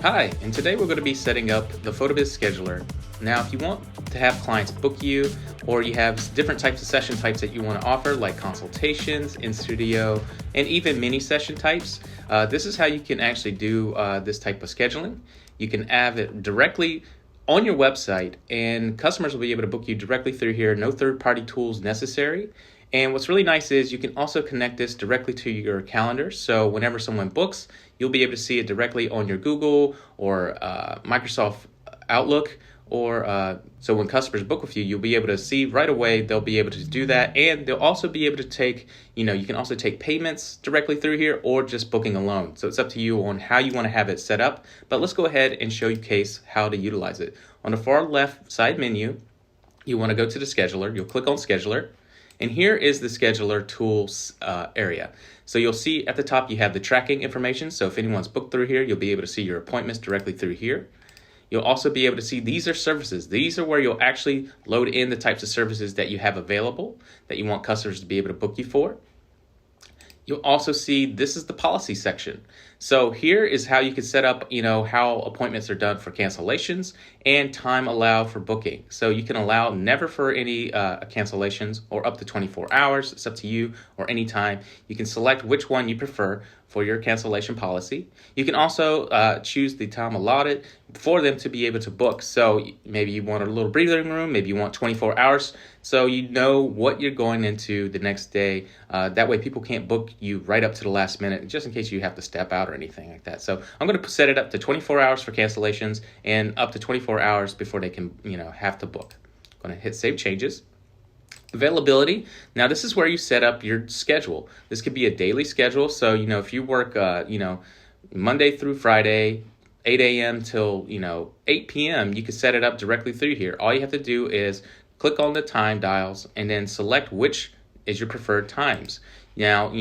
Hi, and today we're going to be setting up the PhotoBiz scheduler. Now, if you want to have clients book you, or you have different types of session types that you want to offer, like consultations, in-studio, and even mini session types, this is how you can actually do this type of scheduling. You can have it directly on your website, and customers will be able to book you directly through here. No third-party tools necessary. And what's really nice is you can also connect this directly to your calendar. So whenever someone books, you'll be able to see it directly on your Google or Microsoft Outlook. Or so when customers book with you, you'll be able to see right away. They'll be able to do that, and they'll also be able to take, you can also take payments directly through here, or just booking alone. So it's up to you on how you want to have it set up. But let's go ahead and show you case how to utilize it. On the far left side menu, you want to go to the scheduler. You'll click on scheduler. And here is the scheduler tools area. So you'll see at the top you have the tracking information. So if anyone's booked through here, you'll be able to see your appointments directly through here. You'll also be able to see these are services. These are where you'll actually load in the types of services that you have available that you want customers to be able to book you for. You'll also see this is the policy section. So here is how you can set up, how appointments are done for cancellations and time allowed for booking. So you can allow never for any cancellations or up to 24 hours. It's up to you, or any time. You can select which one you prefer for your cancellation policy. You can also choose the time allotted for them to be able to book. So maybe you want a little breathing room, maybe you want 24 hours, so you know what you're going into the next day. That way people can't book you right up to the last minute, just in case you have to step out or anything like that. So I'm going to set it up to 24 hours for cancellations and up to 24 hours before they can, have to book. I'm going to hit Save Changes. Availability. Now this is where you set up your schedule. This could be a daily schedule. So, if you work, Monday through Friday, 8 a.m. till, 8 p.m., you can set it up directly through here. All you have to do is click on the time dials and then select which is your preferred times. Now,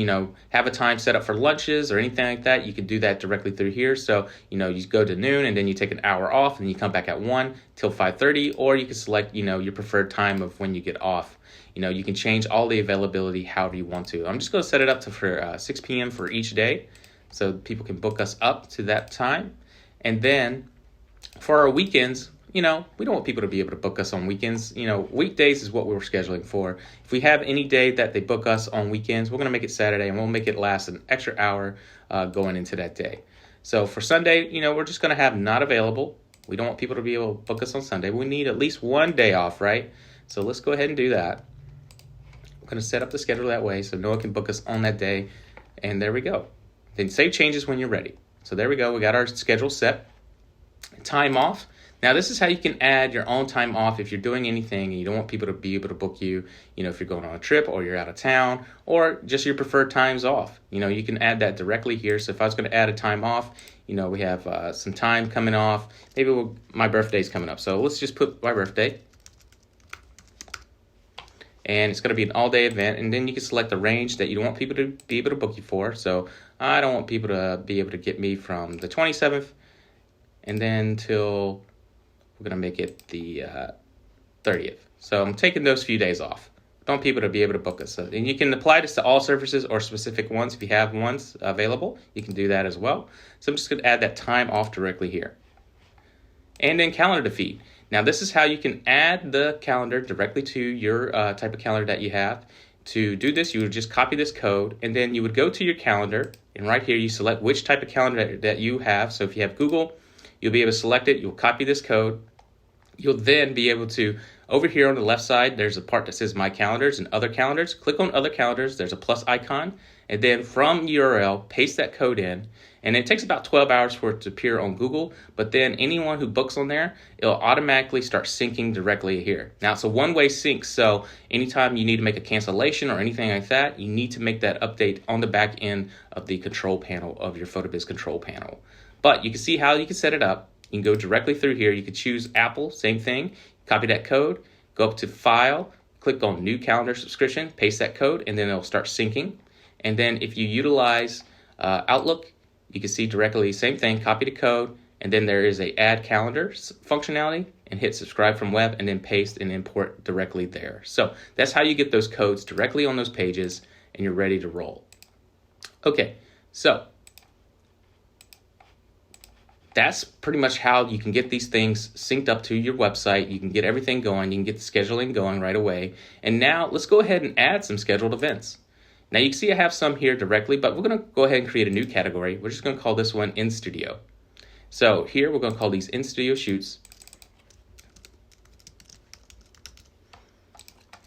have a time set up for lunches or anything like that. You can do that directly through here. So, you go to noon and then you take an hour off and you come back at 1 till 5:30, or you can select, your preferred time of when you get off. You can change all the availability however you want to. I'm just going to set it up for 6 p.m. for each day so people can book us up to that time. And then for our weekends, we don't want people to be able to book us on weekends. Weekdays is what we're scheduling for. If we have any day that they book us on weekends, we're going to make it Saturday, and we'll make it last an extra hour going into that day. So for Sunday, we're just going to have not available. We don't want people to be able to book us on Sunday. We need at least one day off, right? So let's go ahead and do that. We're going to set up the schedule that way so no one can book us on that day. And there we go. Then save changes when you're ready. So there we go. We got our schedule set. Time off. Now, this is how you can add your own time off if you're doing anything and you don't want people to be able to book you, if you're going on a trip or you're out of town, or just your preferred times off. You can add that directly here. So if I was going to add a time off, we have some time coming off. Maybe my birthday's coming up. So let's just put my birthday. And it's going to be an all-day event. And then you can select the range that you don't want people to be able to book you for. So I don't want people to be able to get me from the 27th and then till... we're going to make it the 30th. So I'm taking those few days off. I want people to be able to book us. And you can apply this to all services or specific ones. If you have ones available, you can do that as well. So I'm just going to add that time off directly here. And then calendar to feed. Now this is how you can add the calendar directly to your type of calendar that you have. To do this, you would just copy this code, and then you would go to your calendar, and right here you select which type of calendar that you have. So if you have Google, you'll be able to select it. You'll copy this code. You'll then be able to, over here on the left side, there's a part that says My Calendars and Other Calendars. Click on Other Calendars. There's a plus icon. And then from URL, paste that code in. And it takes about 12 hours for it to appear on Google. But then anyone who books on there, it'll automatically start syncing directly here. Now, it's a one-way sync. So anytime you need to make a cancellation or anything like that, you need to make that update on the back end of the control panel of your PhotoBiz control panel. But you can see how you can set it up. You can go directly through here. You could choose Apple, same thing. Copy that code, go up to File, click on New Calendar Subscription, paste that code, and then it'll start syncing. And then if you utilize Outlook, you can see directly, same thing, copy the code, and then there is a Add Calendar functionality, and hit Subscribe from Web, and then paste and import directly there. So that's how you get those codes directly on those pages, and you're ready to roll. Okay, so that's pretty much how you can get these things synced up to your website. You can get everything going. You can get the scheduling going right away. And now let's go ahead and add some scheduled events. Now you can see I have some here directly, but we're going to go ahead and create a new category. We're just going to call this one In Studio. So here we're going to call these In Studio Shoots.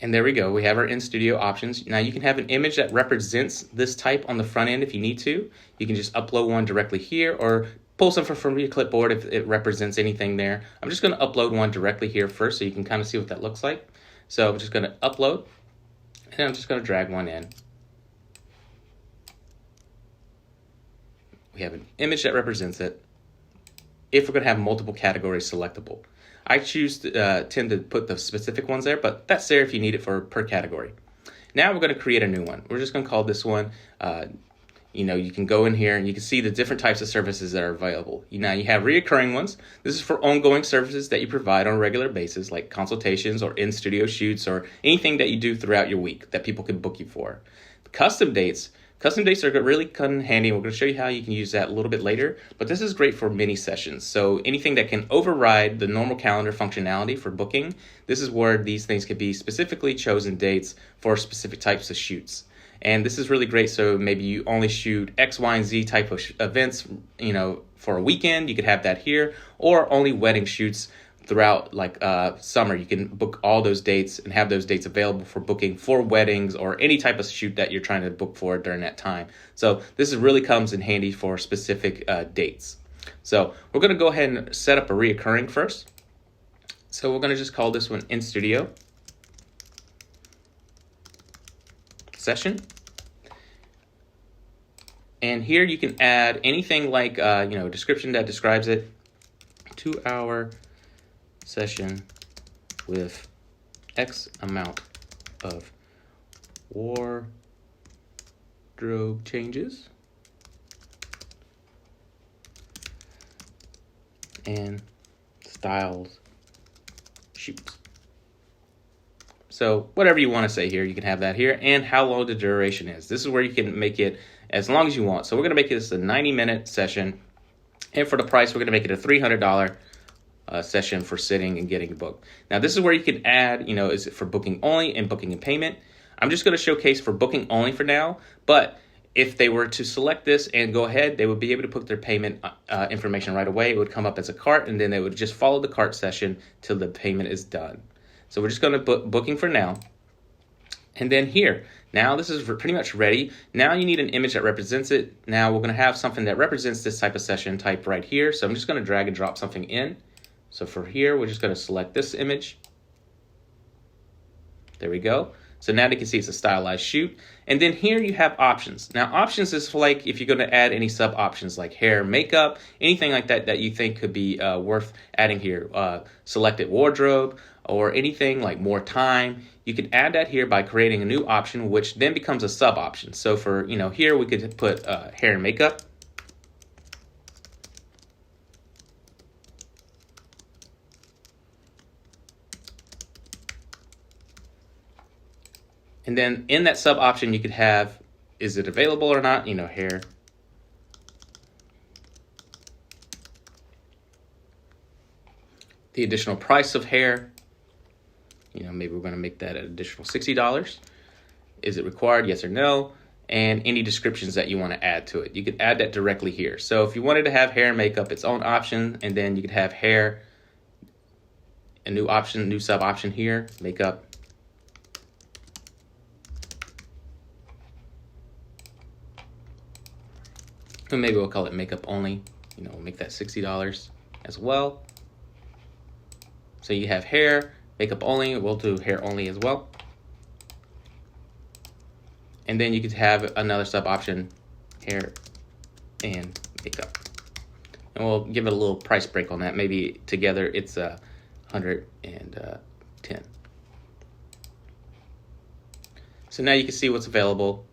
And there we go. We have our In Studio options. Now you can have an image that represents this type on the front end if you need to. You can just upload one directly here or pull something from your clipboard if it represents anything there. I'm just going to upload one directly here first so you can kind of see what that looks like. So I'm just going to upload, and I'm just going to drag one in. We have an image that represents it. If we're going to have multiple categories selectable, I tend to put the specific ones there, but that's there if you need it for per category. Now we're going to create a new one. We're just going to call this one, you can go in here and you can see the different types of services that are available. Now you have reoccurring ones. This is for ongoing services that you provide on a regular basis, like consultations or in-studio shoots or anything that you do throughout your week that people can book you for. Custom dates are really come in handy. We're going to show you how you can use that a little bit later, but this is great for mini sessions. So anything that can override the normal calendar functionality for booking, this is where these things could be specifically chosen dates for specific types of shoots. And this is really great. So maybe you only shoot X, Y, and Z type of events, for a weekend, you could have that here, or only wedding shoots throughout summer. You can book all those dates and have those dates available for booking for weddings or any type of shoot that you're trying to book for during that time. So this really comes in handy for specific dates. So we're going to go ahead and set up a reoccurring first. So we're going to just call this one In Studio Session. And here you can add anything like a description that describes it. 2-hour session with X amount of wardrobe changes and styles shoots. So whatever you want to say here, you can have that here, and how long the duration is. This is where you can make it as long as you want. So we're going to make this a 90-minute session, and for the price, we're going to make it a $300 session for sitting and getting booked. Now this is where you can add, is it for booking only and booking and payment? I'm just going to showcase for booking only for now, but if they were to select this and go ahead, they would be able to put their payment information right away. It would come up as a cart, and then they would just follow the cart session till the payment is done. So we're just going to book booking for now. And then here, now this is pretty much ready. Now you need an image that represents it. Now we're going to have something that represents this type of session type right here. So I'm just going to drag and drop something in. So for here, we're just going to select this image. There we go. So now you can see it's a stylized shoot. And then here you have options. Now options is like if you're going to add any sub options like hair, makeup, anything like that that you think could be worth adding here. Selected wardrobe or anything like more time. You can add that here by creating a new option, which then becomes a sub option. So for, here we could put hair and makeup. And then in that sub option, you could have, is it available or not? Hair. The additional price of hair. Maybe we're going to make that an additional $60. Is it required? Yes or no? And any descriptions that you want to add to it. You could add that directly here. So if you wanted to have hair and makeup, its own option, and then you could have hair, a new option, new sub option here, makeup. And maybe we'll call it makeup only. We'll make that $60 as well. So you have hair, makeup only. We'll do hair only as well. And then you could have another sub option, hair and makeup. And we'll give it a little price break on that. Maybe together it's $110. So now you can see what's available.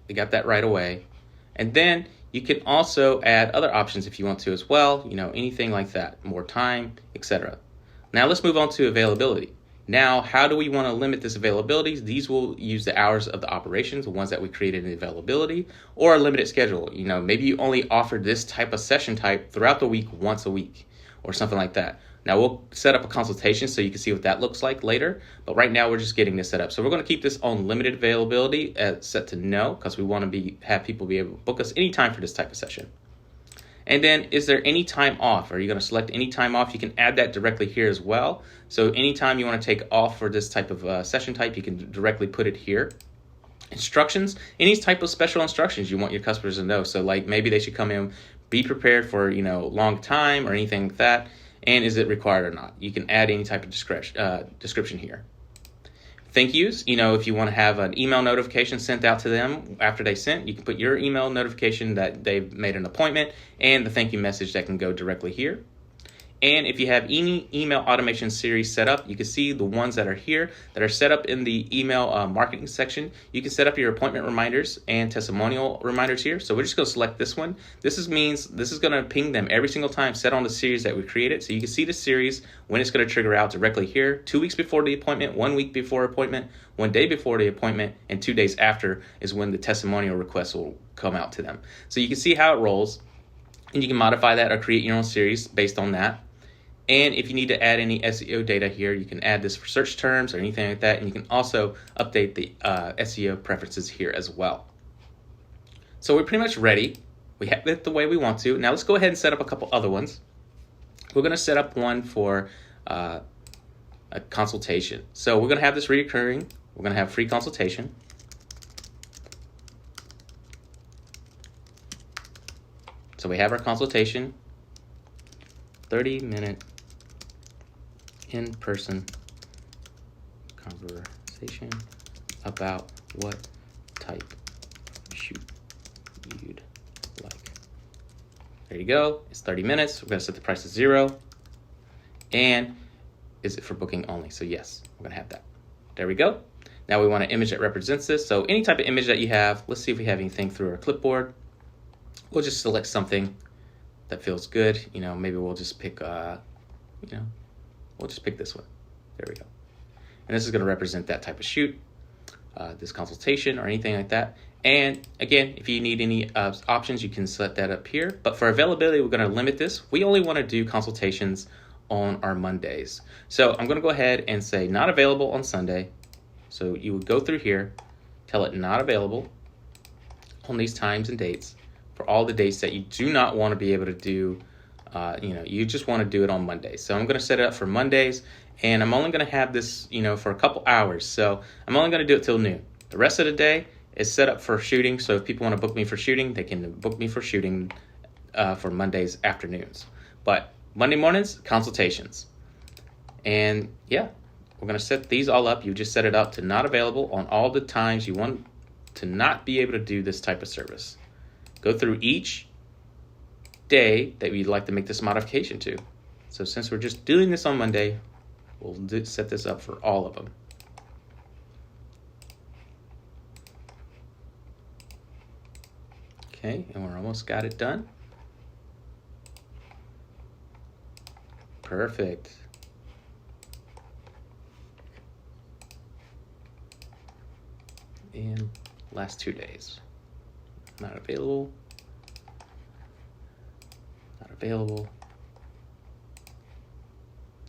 We got that right away. And then you can also add other options if you want to as well, anything like that, more time, etc. Now let's move on to availability. Now, how do we want to limit this availability? These will use the hours of the operations, the ones that we created in the availability, or a limited schedule. Maybe you only offer this type of session type throughout the week, once a week, or something like that. Now, we'll set up a consultation so you can see what that looks like later, but right now we're just getting this set up. So we're going to keep this on limited availability set to no, because we want to have people be able to book us anytime for this type of session. And then, is there any time off? Are you going to select any time off? You can add that directly here as well. So anytime you want to take off for this type of session type, you can directly put it here. Instructions, any type of special instructions you want your customers to know. So like maybe they should come in, be prepared for, long time or anything like that. And is it required or not? You can add any type of description here. Thank yous, if you want to have an email notification sent out to them after they sent, you can put your email notification that they've made an appointment and the thank you message that can go directly here. And if you have any email automation series set up, you can see the ones that are here that are set up in the email marketing section. You can set up your appointment reminders and testimonial reminders here. So we're just going to select this one. This means this is going to ping them every single time set on the series that we created. So you can see the series when it's going to trigger out directly here. 2 weeks before the appointment, 1 week before appointment, 1 day before the appointment, and 2 days after is when the testimonial request will come out to them. So you can see how it rolls, and you can modify that or create your own series based on that. And if you need to add any SEO data here, you can add this for search terms or anything like that. And you can also update the SEO preferences here as well. So we're pretty much ready. We have it the way we want to. Now let's go ahead and set up a couple other ones. We're going to set up one for a consultation. So we're going to have this reoccurring. We're going to have free consultation. So we have our consultation, 30-minute in-person conversation about what type of shoot you'd like. There you go. It's 30 minutes. We're going to set the price to 0. And is it for booking only? So yes, we're going to have that. There we go. Now we want an image that represents this. So any type of image that you have, let's see if we have anything through our clipboard. We'll just select something that feels good. Maybe we'll just pick, we'll just pick this one. There we go. And this is going to represent that type of shoot, this consultation or anything like that. And again, if you need any options, you can set that up here. But for availability, we're going to limit this. We only want to do consultations on our Mondays. So I'm going to go ahead and say not available on Sunday. So you would go through here, tell it not available on these times and dates for all the dates that you do not want to be able to do. You just want to do it on Mondays. So I'm going to set it up for Mondays, and I'm only going to have this, for a couple hours. So I'm only going to do it till noon. The rest of the day is set up for shooting. So if people want to book me for shooting, they can book me for shooting for Mondays afternoons. But Monday mornings, consultations. And yeah, we're going to set these all up. You just set it up to not available on all the times you want to not be able to do this type of service. Go through each day that we'd like to make this modification to. So since we're just doing this on Monday, we'll set this up for all of them. Okay, and we're almost got it done. Perfect. And last 2 days. Not available. Not available.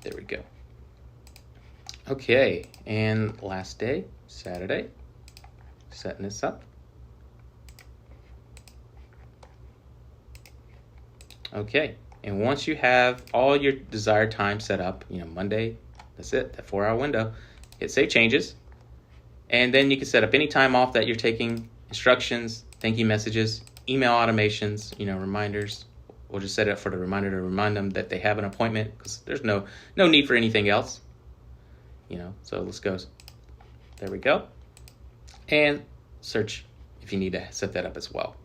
There we go. Okay, and last day, Saturday. Setting this up. Okay, and once you have all your desired time set up, Monday, that's it, that 4-hour window, hit Save Changes. And then you can set up any time off that you're taking, instructions, thank you messages, email automations, reminders. We'll just set it up for the reminder to remind them that they have an appointment because there's no need for anything else. So let's go. There we go. And search if you need to set that up as well.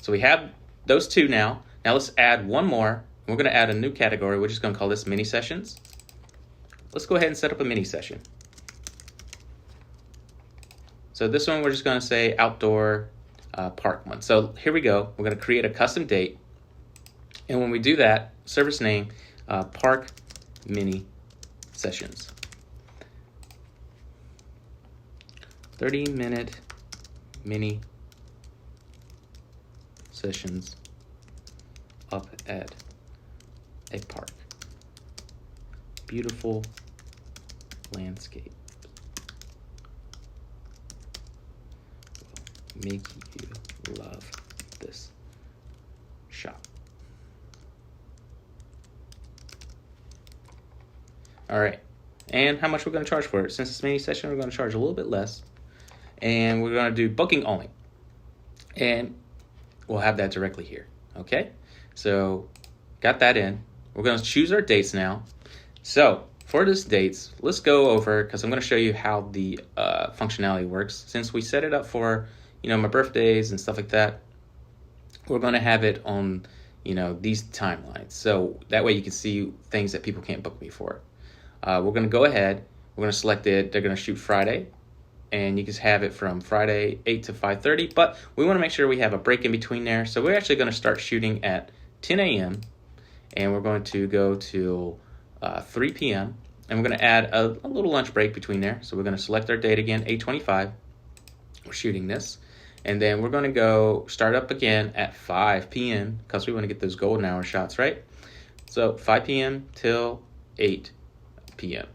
So we have those two now. Now let's add one more. We're going to add a new category. We're just going to call this mini sessions. Let's go ahead and set up a mini session. So this one, we're just going to say outdoor park one. So here we go. We're going to create a custom date. And when we do that, service name, park mini sessions. 30-minute mini sessions up at a park. Beautiful landscape. Will make you love this shop. All right, and how much we're going to charge for it? Since it's mini session, we're going to charge a little bit less, and we're going to do booking only, and we'll have that directly here. Okay, so got that in. We're going to choose our dates now. So for this dates, let's go over, because I'm going to show you how the functionality works. Since we set it up for, my birthdays and stuff like that, we're going to have it on, these timelines. So that way you can see things that people can't book me for. We're going to go ahead. We're going to select it. They're going to shoot Friday, and you can have it from Friday 8 to 5:30. But we want to make sure we have a break in between there. So we're actually going to start shooting at 10 a.m. and we're going to go to 3 p.m. and we're going to add a little lunch break between there. So we're going to select our date again, 8:25. We're shooting this. And then we're going to go start up again at 5 p.m. because we want to get those golden hour shots, right? So 5 p.m. till 8 p.m.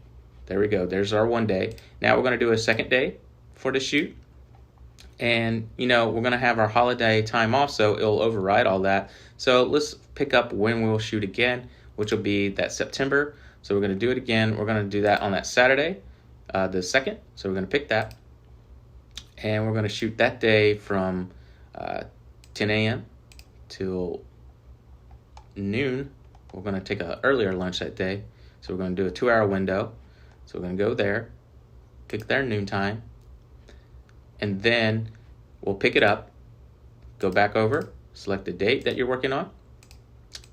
There we go. There's our one day. Now we're going to do a second day for the shoot. And, we're going to have our holiday time off, so it'll override all that. So let's pick up when we'll shoot again, which will be that September. So we're going to do it again. We're going to do that on that Saturday, the 2nd. So we're going to pick that. And we're going to shoot that day from 10 a.m. till noon. We're going to take an earlier lunch that day. So we're going to do a 2-hour window. So we're going to go there, pick their noon time, and then we'll pick it up, go back over, select the date that you're working on,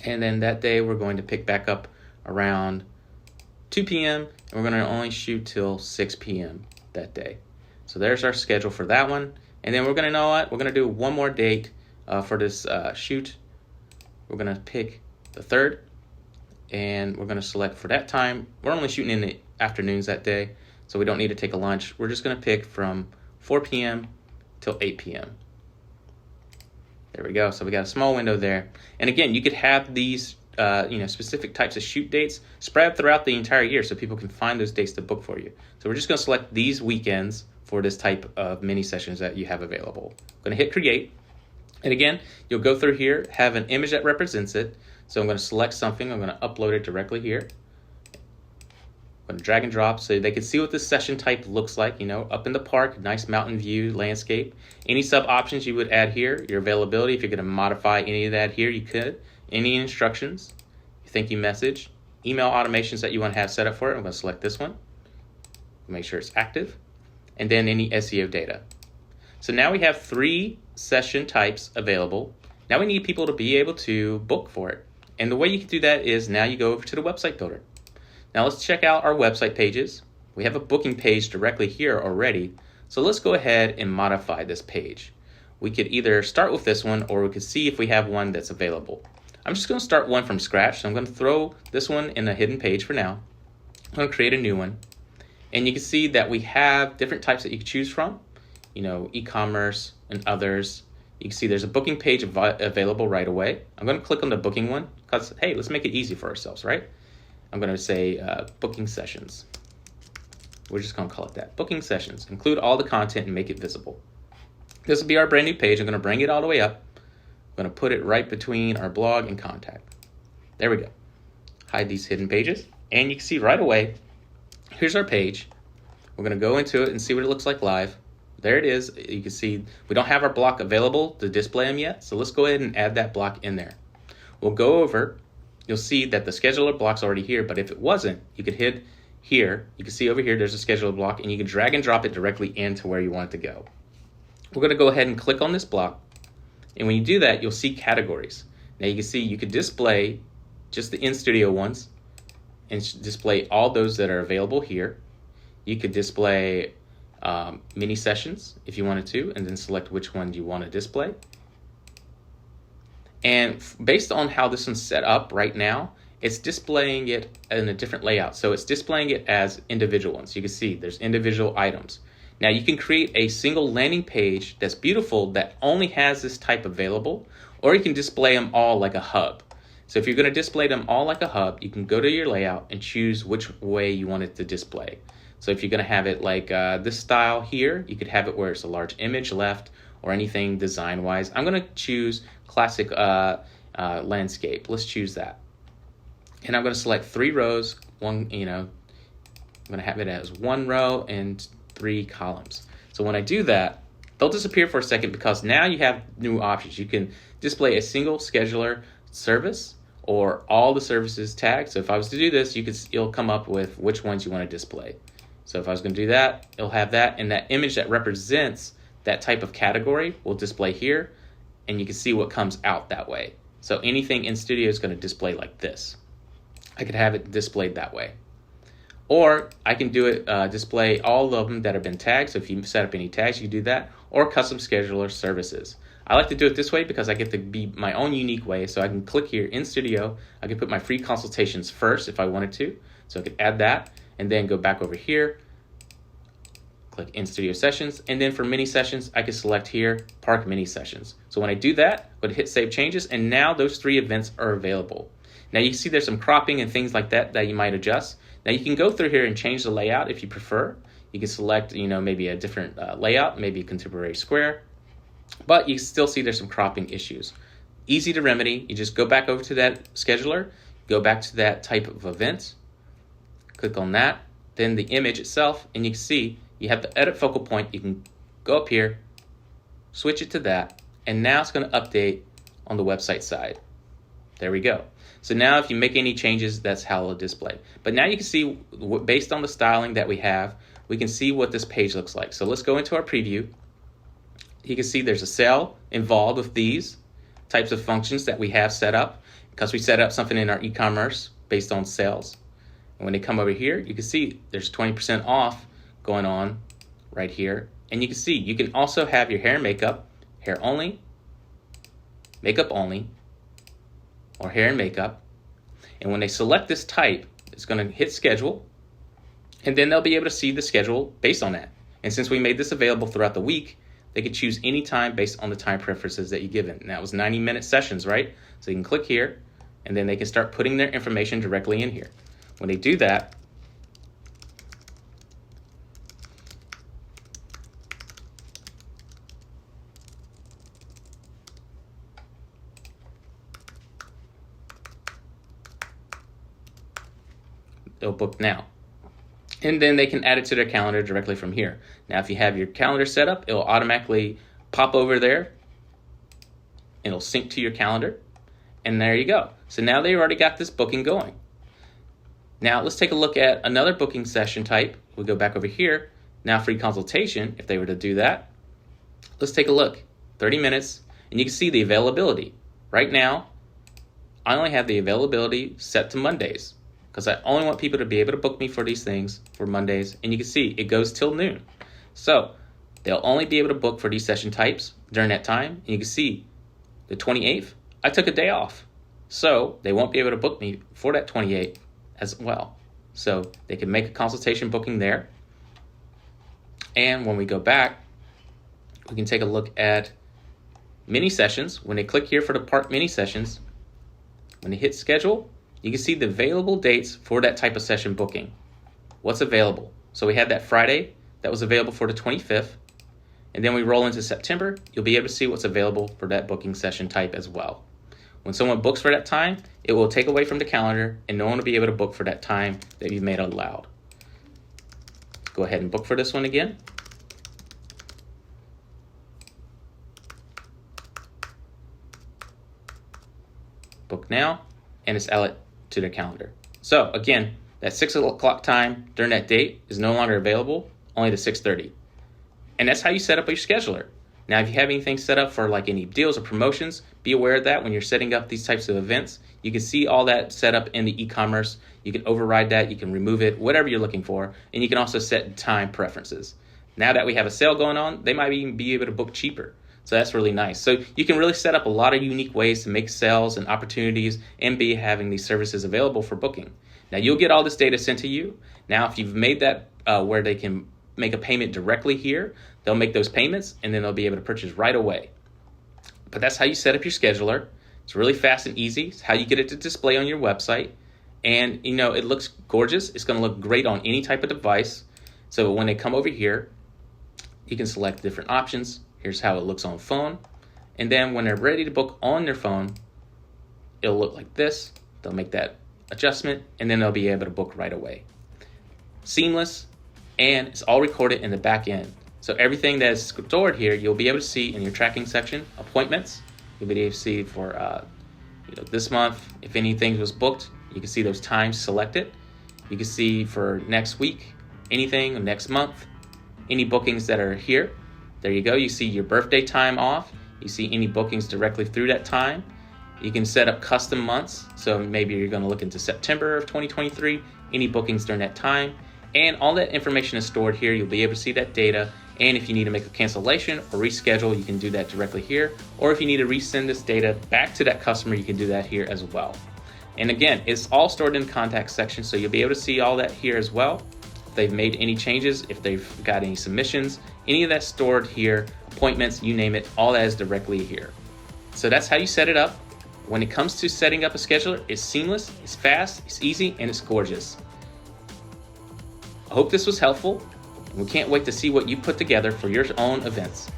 and then that day we're going to pick back up around 2 p.m. and we're going to only shoot till 6 p.m. that day. So there's our schedule for that one. And then we're going to we're going to do one more date for this shoot. We're going to pick the 3rd, and we're going to select for that time. We're only shooting in the afternoons that day, so we don't need to take a lunch. We're just going to pick from 4 p.m. till 8 p.m. There we go. So we got a small window there. And again, you could have these specific types of shoot dates spread throughout the entire year so people can find those dates to book for you. So we're just going to select these weekends for this type of mini sessions that you have available. I'm going to hit create. And again, you'll go through here, have an image that represents it. So I'm going to select something. I'm going to upload it directly here. I'm going to drag and drop so they can see what this session type looks like, up in the park, nice mountain view, landscape. Any sub options you would add here, your availability, if you're going to modify any of that here, you could. Any instructions, thank you message, email automations that you want to have set up for it. I'm going to select this one. Make sure it's active. And then any SEO data. So now we have 3 session types available. Now we need people to be able to book for it. And the way you can do that is now you go over to the website builder. Now let's check out our website pages. We have a booking page directly here already. So let's go ahead and modify this page. We could either start with this one, or we could see if we have one that's available. I'm just going to start one from scratch. So I'm going to throw this one in a hidden page for now. I'm going to create a new one. And you can see that we have different types that you can choose from, e-commerce and others. You can see there's a booking page available right away. I'm going to click on the booking one because, hey, let's make it easy for ourselves, right? I'm going to say booking sessions. We're just going to call it that. Booking sessions. Include all the content and make it visible. This will be our brand new page. I'm going to bring it all the way up. I'm going to put it right between our blog and contact. There we go. Hide these hidden pages. And you can see right away, here's our page. We're going to go into it and see what it looks like live. There it is. You can see we don't have our block available to display them yet. So let's go ahead and add that block in there. We'll go over. You'll see that the scheduler block's already here. But if it wasn't, you could hit here. You can see over here there's a scheduler block. And you can drag and drop it directly into where you want it to go. We're going to go ahead and click on this block. And when you do that, you'll see categories. Now you can see you could display just the in-studio ones and display all those that are available here. You could display mini sessions if you wanted to, and then select which one you want to display. And based on how this one's set up right now, it's displaying it in a different layout. So it's displaying it as individual ones. You can see there's individual items. Now you can create a single landing page that's beautiful that only has this type available, or you can display them all like a hub. So if you're going to display them all like a hub, you can go to your layout and choose which way you want it to display. So if you're going to have it like this style here, you could have it where it's a large image left or anything design wise. I'm going to choose classic landscape. Let's choose that. And I'm going to select 3 rows, I'm going to have it as 1 row and 3 columns. So when I do that, they'll disappear for a second because now you have new options. You can display a single scheduler service or all the services tagged. So if I was to do this, it'll come up with which ones you want to display. So if I was going to do that, it'll have that, and that image that represents that type of category will display here, and you can see what comes out that way. So anything in Studio is going to display like this. I could have it displayed that way. Or I can do it, display all of them that have been tagged. So if you set up any tags, you can do that. Or custom scheduler services. I like to do it this way because I get to be my own unique way. So I can click here in Studio. I can put my free consultations first if I wanted to. So I could add that and then go back over here, click in Studio Sessions. And then for mini sessions, I can select here, Park Mini Sessions. So when I do that, I'm going to hit Save Changes. And now those 3 events are available. Now you can see there's some cropping and things like that that you might adjust. Now you can go through here and change the layout if you prefer. You can select, maybe a different layout, maybe a contemporary square, but you still see there's some cropping issues. Easy to remedy. You just go back over to that scheduler, go back to that type of event, click on that, then the image itself, and you can see you have the edit focal point. You can go up here, switch it to that, and now it's going to update on the website side. There we go. So now if you make any changes, that's how it'll display. But now you can see, based on the styling that we have, we can see what this page looks like. So let's go into our preview. You can see there's a cell involved with these types of functions that we have set up because we set up something in our e-commerce based on sales. And when they come over here, you can see there's 20% off going on right here. And you can see you can also have your hair and makeup, hair only, makeup only, or hair and makeup. And when they select this type, it's going to hit schedule, and then they'll be able to see the schedule based on that. And since we made this available throughout the week, they could choose any time based on the time preferences that you give it. And that was 90-minute sessions, right? So you can click here, and then they can start putting their information directly in here. When they do that, they'll book now. And then they can add it to their calendar directly from here. Now, if you have your calendar set up, it'll automatically pop over there. It'll sync to your calendar. And there you go. So now they've already got this booking going. Now, let's take a look at another booking session type. We'll go back over here. Now, free consultation, if they were to do that. Let's take a look. 30 minutes. And you can see the availability. Right now, I only have the availability set to Mondays, because I only want people to be able to book me for these things for Mondays. And you can see it goes till noon. So they'll only be able to book for these session types during that time. And you can see the 28th, I took a day off. So they won't be able to book me for that 28th as well. So they can make a consultation booking there. And when we go back, we can take a look at mini sessions. When they click here for the Park Mini Sessions, when they hit schedule, you can see the available dates for that type of session booking. What's available? So we had that Friday that was available for the 25th. And then we roll into September, you'll be able to see what's available for that booking session type as well. When someone books for that time, it will take away from the calendar and no one will be able to book for that time that you've made allowed. Go ahead and book for this one again. Book now, and it's added to their calendar. So again, that 6 o'clock time during that date is no longer available, only the 6:30. And that's how you set up your scheduler. Now, if you have anything set up for like any deals or promotions, be aware of that when you're setting up these types of events. You can see all that set up in the e-commerce. You can override that, you can remove it, whatever you're looking for. And you can also set time preferences. Now that we have a sale going on, they might even be able to book cheaper. So that's really nice. So you can really set up a lot of unique ways to make sales and opportunities and be having these services available for booking. Now you'll get all this data sent to you. Now if you've made that where they can make a payment directly here. They'll make those payments and then they'll be able to purchase right away. But that's how you set up your scheduler. It's really fast and easy. It's how you get it to display on your website. And it looks gorgeous. It's going to look great on any type of device. So when they come over here, you can select different options. Here's how it looks on phone. And then when they're ready to book on their phone, it'll look like this. They'll make that adjustment and then they'll be able to book right away. Seamless, and it's all recorded in the back end. So everything that's stored here, you'll be able to see in your tracking section. Appointments, you'll be able to see for this month, if anything was booked, you can see those times selected. You can see for next week, anything, next month, any bookings that are here. There you go. You see your birthday time off. You see any bookings directly through that time. You can set up custom months. So maybe you're going to look into September of 2023, any bookings during that time. And all that information is stored here. You'll be able to see that data. And if you need to make a cancellation or reschedule, you can do that directly here. Or if you need to resend this data back to that customer, you can do that here as well. And again, it's all stored in the contact section. So you'll be able to see all that here as well. If they've made any changes, if they've got any submissions, any of that's stored here, appointments, you name it, all that is directly here. So that's how you set it up. When it comes to setting up a scheduler, it's seamless, it's fast, it's easy, and it's gorgeous. I hope this was helpful, and we can't wait to see what you put together for your own events.